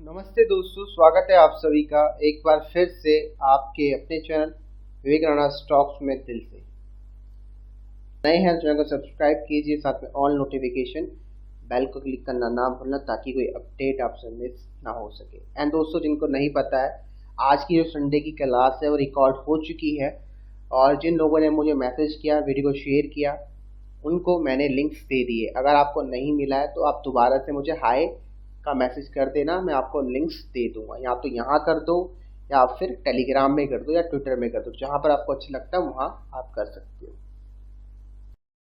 नमस्ते दोस्तों, स्वागत है आप सभी का एक बार फिर से आपके अपने चैनल विवेक राणा स्टॉक्स में दिल से। नए हैं चैनल को सब्सक्राइब कीजिए, साथ में ऑल नोटिफिकेशन बेल को क्लिक करना ना भूलना ताकि कोई अपडेट आपसे मिस ना हो सके। एंड दोस्तों, जिनको नहीं पता है, आज की जो संडे की क्लास है वो रिकॉर्ड हो चुकी है और जिन लोगों ने मुझे मैसेज किया, वीडियो को शेयर किया, उनको मैंने लिंक्स दे दिए। अगर आपको नहीं मिला है तो आप दोबारा से मुझे हाय का मैसेज कर देना, मैं आपको लिंक्स दे दूंगा। या तो यहाँ कर दो या फिर टेलीग्राम में कर दो या ट्विटर में कर दो, जहाँ पर आपको अच्छा लगता है वहाँ आप कर सकते हो।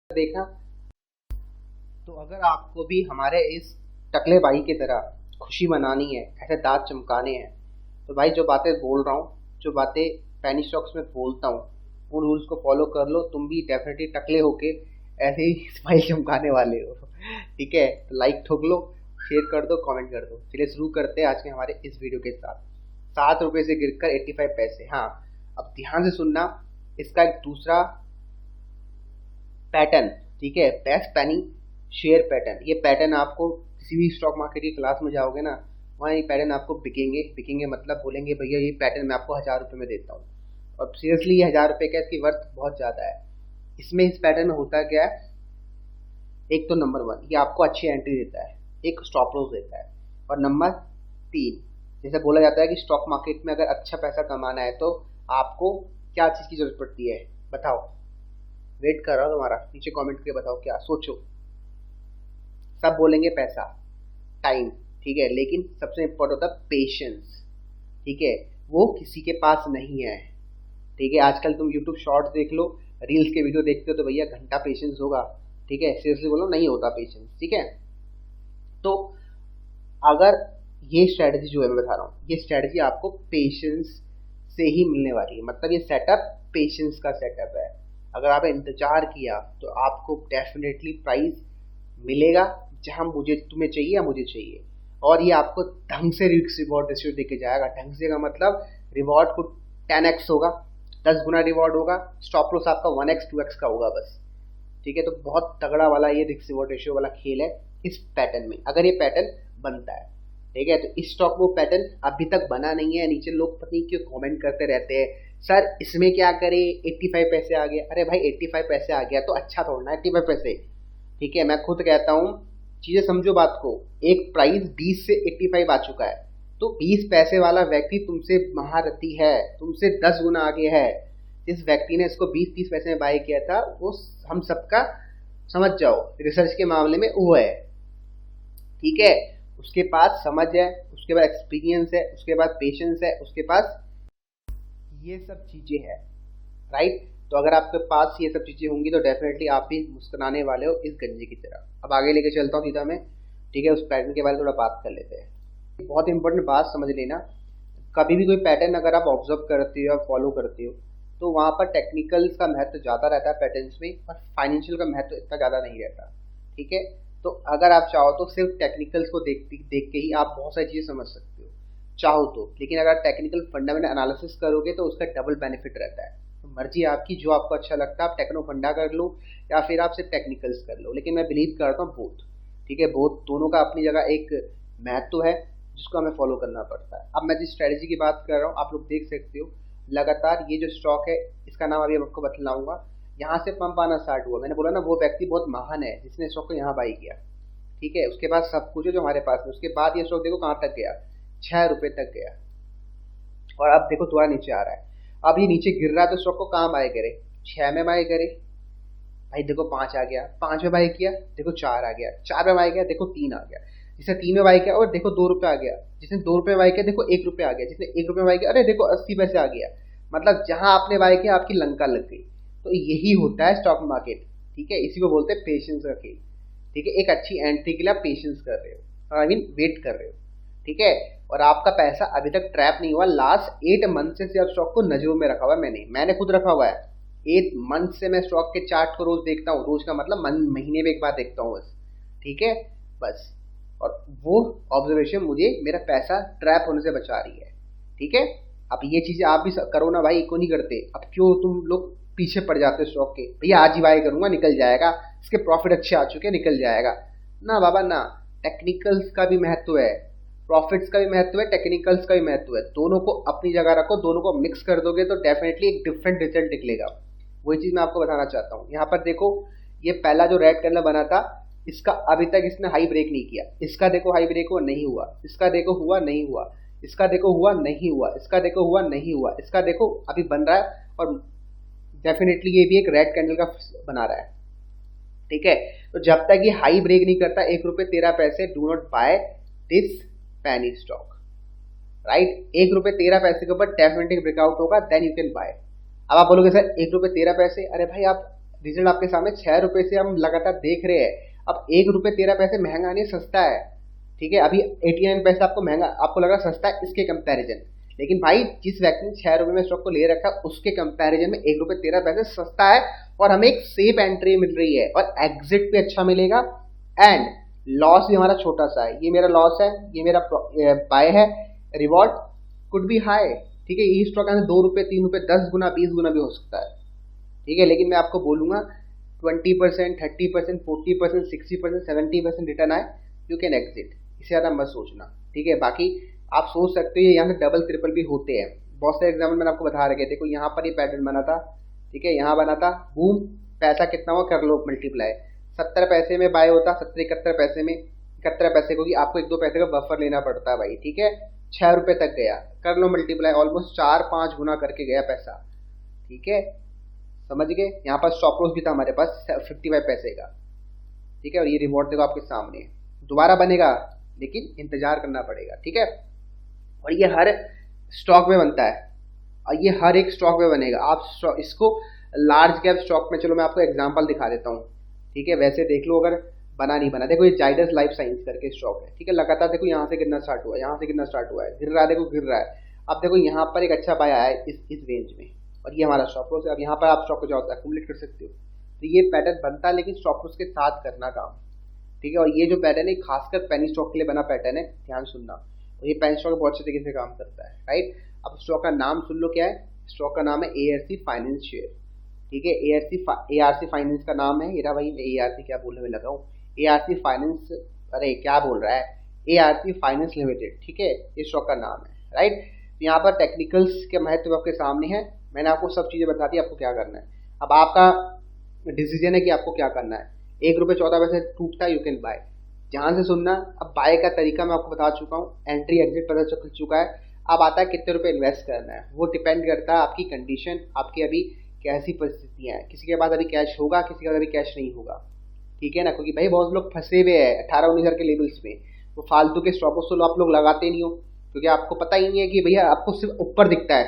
देखा तो अगर आपको भी हमारे इस टकले भाई की तरह खुशी मनानी है, ऐसे दांत चमकाने हैं, तो भाई जो बातें बोल रहा हूँ, जो बातें पैनी स्टॉक्स में बोलता हूँ, उन रूल्स को फॉलो कर लो। तुम भी डेफिनेटली टकले होके ऐसे ही स्माइल चमकाने वाले हो। ठीक है, तो लाइक ठोक लो, शेयर कर दो, कमेंट कर दो। चलिए शुरू करते हैं आज के हमारे इस वीडियो के साथ। 7 रुपये से गिरकर 85 पैसे। हाँ, अब ध्यान से सुनना, इसका एक दूसरा पैटर्न, ठीक है, बेस्ट पैनी शेयर पैटर्न। ये पैटर्न आपको किसी भी स्टॉक मार्केट की क्लास में जाओगे ना, वहाँ ये पैटर्न आपको बिकेंगे मतलब बोलेंगे भैया ये पैटर्न मैं आपको 1000 रुपये में देता हूँ। और सीरियसली ये 1000 रुपये का इसकी वर्थ बहुत ज़्यादा है। इसमें इस पैटर्न में होता क्या है, एक तो नंबर 1 ये आपको अच्छी एंट्री देता है, एक स्टॉप लॉस देता है। और नंबर 3, जैसे बोला जाता है कि स्टॉक मार्केट में अगर अच्छा पैसा कमाना है तो आपको क्या चीज़ की जरूरत पड़ती है, बताओ। वेट कर रहा हूँ तुम्हारा, नीचे कमेंट करके बताओ क्या सोचो। सब बोलेंगे पैसा, टाइम, ठीक है, लेकिन सबसे इम्पोर्टेंट होता है पेशेंस। ठीक है, वो किसी के पास नहीं है। ठीक है, आजकल तुम यूट्यूब शॉर्ट्स देख लो, रील्स के वीडियो देखते हो तो भैया घंटा पेशेंस होगा। ठीक है, सीरियसली बोलो नहीं होता पेशेंस। ठीक है, तो अगर ये स्ट्रेटजी जो है मैं बता रहा हूँ, ये स्ट्रेटजी आपको पेशेंस से ही मिलने वाली है। मतलब ये सेटअप पेशेंस का सेटअप है। अगर आपने इंतजार किया तो आपको डेफिनेटली प्राइस मिलेगा जहां मुझे तुम्हें चाहिए या मुझे चाहिए। और ये आपको ढंग से रिस्क रिवॉर्ड रेशियो देके जाएगा। ढंग से का मतलब रिवॉर्ड को 10x होगा, 10 गुना रिवॉर्ड होगा। स्टॉप लॉस आपका 1x 2x का होगा बस। ठीक है, तो बहुत तगड़ा वाला ये रिस्क रिवॉर्ड रेशियो वाला खेल है इस पैटर्न में, अगर ये पैटर्न बनता है। ठीक है, तो इस स्टॉक में वो पैटर्न अभी तक बना नहीं है। नीचे लोग पता नहीं क्यों कमेंट करते रहते हैं, सर इसमें क्या करें, 85 पैसे आ गया। अरे भाई 85 पैसे आ गया तो अच्छा थोड़ा ना 85 पैसे। ठीक है, मैं खुद कहता हूँ, चीज़ें समझो बात को। एक प्राइस 20 से 85 आ चुका है, तो 20 पैसे वाला व्यक्ति तुमसे महारथी है, तुमसे 10 गुना आगे है। जिस व्यक्ति ने इसको 20-30 पैसे में बाय किया था वो हम सबका समझ जाओ रिसर्च के मामले में वो है। ठीक है, उसके पास समझ है, उसके बाद एक्सपीरियंस है, उसके बाद पेशेंस है, उसके पास ये सब चीजें हैं। राइट, तो अगर आपके पास ये सब चीजें होंगी तो डेफिनेटली आप भी मुस्कुराने वाले हो इस गंजे की तरह। अब आगे लेके चलता हूँ सीधा मैं। ठीक है, उस पैटर्न के बारे में थोड़ा बात कर लेते हैं। बहुत इंपॉर्टेंट बात समझ लेना, कभी भी कोई पैटर्न अगर आप ऑब्जर्व करते हो या फॉलो करते हो तो वहाँ पर टेक्निकल्स का महत्व ज़्यादा रहता है पैटर्न्स में, और फाइनेंशियल का महत्व इतना ज़्यादा नहीं रहता। ठीक है, तो अगर आप चाहो तो सिर्फ टेक्निकल्स को देख के ही आप बहुत सारी चीज़ें समझ सकते हो, चाहो तो। लेकिन अगर टेक्निकल फंडामेंटल एनालिसिस करोगे तो उसका डबल बेनिफिट रहता है। तो मर्जी आपकी, जो आपको अच्छा लगता है, आप टेक्नो फंडा कर लो या फिर आप सिर्फ टेक्निकल्स कर लो। लेकिन मैं बिलीव करता हूँ बोथ। ठीक है, बोथ दोनों का अपनी जगह एक महत्व है जिसको हमें फॉलो करना पड़ता है। अब मैं जिस स्ट्रेटजी की बात कर रहा हूँ, आप लोग देख सकते हो लगातार ये जो स्टॉक है, इसका नाम अभी आपको बतलाऊंगा। यहाँ से पंप आना स्टार्ट हुआ, मैंने बोला ना वो व्यक्ति बहुत महान है जिसने स्टॉक को यहाँ बाई किया। ठीक है, उसके बाद सब कुछ है जो हमारे पास है। उसके बाद ये स्टॉक देखो कहाँ तक गया, 6 रुपये तक गया, और अब देखो थोड़ा नीचे आ रहा है। अब ये नीचे गिर रहा है तो स्टॉक को कहाँ बाय करे, 6 में बाय करे। भाई देखो 5 आ गया, 5 में बाय किया, देखो 4 आ गया, 4 में बाय किया, देखो 3 आ गया, जिसने 3 में बाय किया और देखो 2 रुपये आ गया, जिसने 2 रुपये बाय किया देखो 1 रुपये आ गया, जिसने 1 रुपये बाय किया अरे देखो 80 पैसे आ गया। मतलब जहां आपने बाय किया आपकी लंका लग गई। तो यही होता है स्टॉक मार्केट। ठीक है, इसी को बोलते हैं पेशेंस का खेल। ठीक है, एक अच्छी एंट्री के लिए आप पेशेंस कर रहे हो, आई मीन वेट कर रहे हो। ठीक है, और आपका पैसा अभी तक ट्रैप नहीं हुआ। लास्ट 8 मंथ से आप स्टॉक को नजरों में रखा हुआ है, मैंने खुद रखा हुआ है। 8 मंथ से मैं स्टॉक के चार्ट को रोज देखता हूँ। रोज का मतलब महीने में एक बार देखता हूँ बस। ठीक है, बस। और वो ऑब्जर्वेशन मुझे मेरा पैसा ट्रैप होने से बचा रही है। ठीक है, अब ये चीजें आप भी करो ना भाई, क्यों नहीं करते? अब क्यों तुम लोग पीछे पड़ जाते हो स्टॉक के, भैया आज ही बाय करूंगा निकल जाएगा, इसके प्रॉफिट अच्छे आ चुके निकल जाएगा। ना बाबा ना, टेक्निकल्स का भी महत्व है। प्रॉफिट्स का भी महत्व है, टेक्निकल्स का भी महत्व है। दोनों को अपनी जगह रखो, दोनों को मिक्स कर दोगे तो डेफिनेटली एक डिफरेंट रिजल्ट निकलेगा। वही चीज मैं आपको बताना चाहता हूँ। यहाँ पर देखो, ये पहला जो रेड कैंडल बना था, इसका अभी तक इसने हाई ब्रेक नहीं किया। इसका देखो हाई ब्रेक हुआ नहीं हुआ, इसका देखो हुआ नहीं हुआ, इसका देखो हुआ नहीं हुआ, इसका देखो हुआ नहीं हुआ, इसका देखो अभी बन रहा है और डेफिनेटली ये भी एक रेड कैंडल का बना रहा है। ठीक है, तो जब तक ये हाई ब्रेक नहीं करता 1 रुपये 13 पैसे, do not buy this penny stock, right. 1 रुपये 13 पैसे के ऊपर डेफिनेटली ब्रेकआउट होगा, देन यू कैन बाय। अब आप बोलोगे सर 1 रुपये 13 पैसे, अरे भाई आप रिजल्ट आपके सामने 6 रुपए से हम लगातार देख रहे हैं। अब 1 रुपये 13 पैसे महंगा नहीं, सस्ता है। ठीक है, अभी 89 पैसे आपको महंगा, आपको लगा सस्ता है इसके कंपैरिजन, लेकिन भाई जिस व्यक्ति ने 6 रुपए में स्टॉक को ले रखा है उसके कंपैरिजन में 1 रुपये 13 पैसे सस्ता है और हमें एक सेफ एंट्री मिल रही है और एग्जिट भी अच्छा मिलेगा एंड लॉस भी हमारा छोटा सा है। ये मेरा लॉस है, ये मेरा बाय है, रिवॉर्ड कुड बी हाई। ठीक है, ये स्टॉक 2 रुपये 3 रुपये 10 गुना 20 गुना भी हो सकता है। ठीक है, लेकिन मैं आपको बोलूंगा 20%, 30%, 40%, 60%, 70% रिटर्न आए, यू कैन एग्जिट। इससे ज़्यादा मत सोचना। ठीक है, बाकी आप सोच सकते हो यहाँ से डबल ट्रिपल भी होते हैं। बहुत सारे एग्जाम्पल मैंने आपको बता रखे। देखो यहाँ पर ये पैटर्न बना था, ठीक है, यहाँ बना था, बूम, पैसा कितना हुआ कर लो मल्टीप्लाई। 70 पैसे में बाय होता, 70-71 पैसे में, 71 पैसे को भी आपको 1-2 पैसे का बफर लेना पड़ता है भाई। ठीक है, 6 रुपये तक गया, कर लो मल्टीप्लाई, ऑलमोस्ट 4-5 गुना करके गया पैसा। ठीक है, समझ गए। यहाँ पर स्टॉप लॉस भी था हमारे पास 55 पैसे का। ठीक है, और ये रिवॉर्ड देखो आपके सामने, दोबारा बनेगा लेकिन इंतजार करना पड़ेगा। ठीक है, और ये हर स्टॉक में बनता है और ये हर एक स्टॉक में बनेगा। आप इसको लार्ज कैप स्टॉक में, चलो मैं आपको एग्जांपल दिखा देता हूँ। ठीक है, वैसे देख लो अगर बना नहीं बना। देखो ये जाइडस लाइफ साइंस करके स्टॉक है। ठीक है, लगातार देखो यहाँ से गिरना स्टार्ट हुआ है, यहाँ से गिरना स्टार्ट हुआ है, गिर रहा है, देखो गिर रहा है। अब देखो यहाँ पर एक अच्छा बाय आया है इस रेंज में और ये हमारा स्टॉप लॉस है। अब यहाँ पर आप स्टॉक को जाओ एक्यूमुलेट कर सकते हो। तो ये पैटर्न बनता है, लेकिन स्टॉप लॉस के साथ करना काम। ठीक है, और ये जो पैटर्न है खासकर पेनी स्टॉक के लिए बना पैटर्न है, ध्यान सुनना। और ये पेनी स्टॉक बहुत अच्छे तरीके से काम करता है, राइट। अब स्टॉक का नाम सुन लो, क्या है स्टॉक का नाम है ARC फाइनेंस शेयर। ठीक है, ARC फाइनेंस का नाम है। मेरा भाई ARC क्या बोलने में लगा हूँ, ARC फाइनेंस, अरे क्या बोल रहा है, ARC फाइनेंस लिमिटेड। ठीक है, ये स्टॉक का नाम है, राइट। यहाँ पर टेक्निकल्स के महत्व आपके सामने है, मैंने आपको सब चीज़ें बता दी, आपको क्या करना है। अब आपका डिसीजन है कि आपको क्या करना है। 1 रुपये 14 पैसे टूटता है, यू कैन बाय। ध्यान से सुनना। अब बाय का तरीका मैं आपको बता चुका हूँ, एंट्री एग्जिट पता चल चुका है। अब आता है कितने रुपए इन्वेस्ट करना है। वो डिपेंड करता है आपकी कंडीशन, आपकी अभी कैसी परिस्थितियाँ हैं। किसी के पास अभी कैश होगा, किसी के पास अभी कैश नहीं होगा। ठीक है ना, क्योंकि भाई बहुत लोग फंसे हुए हैं 18-19 हज़ार के लेवल्स में। वो फालतू के स्टॉप लॉस आप लोग लगाते नहीं हो, क्योंकि आपको पता ही नहीं है कि भैया आपको सिर्फ ऊपर दिखता है,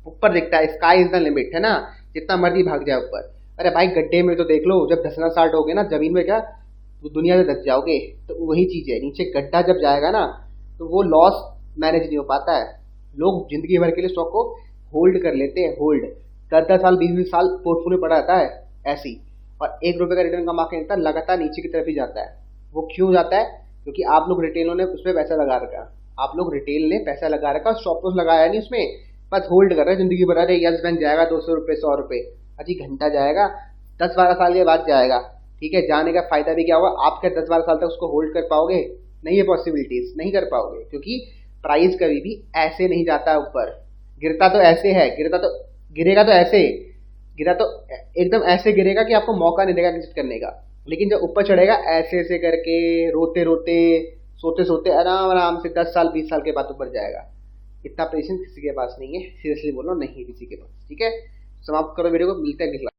ऊपर दिखता है, स्काई इज द लिमिट, है ना, जितना मर्जी भाग जाए ऊपर। अरे भाई गड्ढे में तो देख लो, जब धंसना स्टार्ट हो गया ना जमीन में, क्या तो दुनिया से धस जाओगे। तो वही चीज़ है, नीचे गड्ढा जब जाएगा ना तो वो लॉस मैनेज नहीं हो पाता है। लोग जिंदगी भर के लिए स्टॉक को होल्ड कर लेते हैं, होल्ड 10-10 साल 20-20 साल पोर्टफोलियो पड़ा रहता है ऐसे ही, और 1 रुपये का रिटर्न कमा के निकलता लगातार नीचे की तरफ ही जाता है। वो क्यों जाता है, क्योंकि आप लोग रिटेलों ने उसमें पैसा लगा रखा, आप लोग रिटेल ने पैसा लगा रखा, स्टॉप लॉस लगाया नहीं उसमें, बस होल्ड कर रहे हैं जिंदगी भर। अरे यस बैंक जाएगा 200 रुपये 100 रुपये, अजी घंटा जाएगा, 10-12 साल के बाद जाएगा। ठीक है, जाने का फायदा भी क्या होगा, आप क्या 10-12 साल तक उसको होल्ड कर पाओगे, नहीं है पॉसिबिलिटीज, नहीं कर पाओगे, क्योंकि प्राइस कभी भी ऐसे नहीं जाता ऊपर। गिरता तो ऐसे है, गिरेगा तो ऐसे, गिरा तो एकदम ऐसे गिरेगा कि आपको मौका नहीं देगा एग्जिट करने का। लेकिन जब ऊपर चढ़ेगा ऐसे ऐसे करके, रोते रोते, सोते सोते, आराम आराम से 10 साल 20 साल के बाद ऊपर जाएगा। इतना पेशेंस किसी के पास नहीं है, सीरियसली बोलो, नहीं है किसी के पास। ठीक है, समाप्त करो वीडियो को, मिलते हैं अगली क्लास।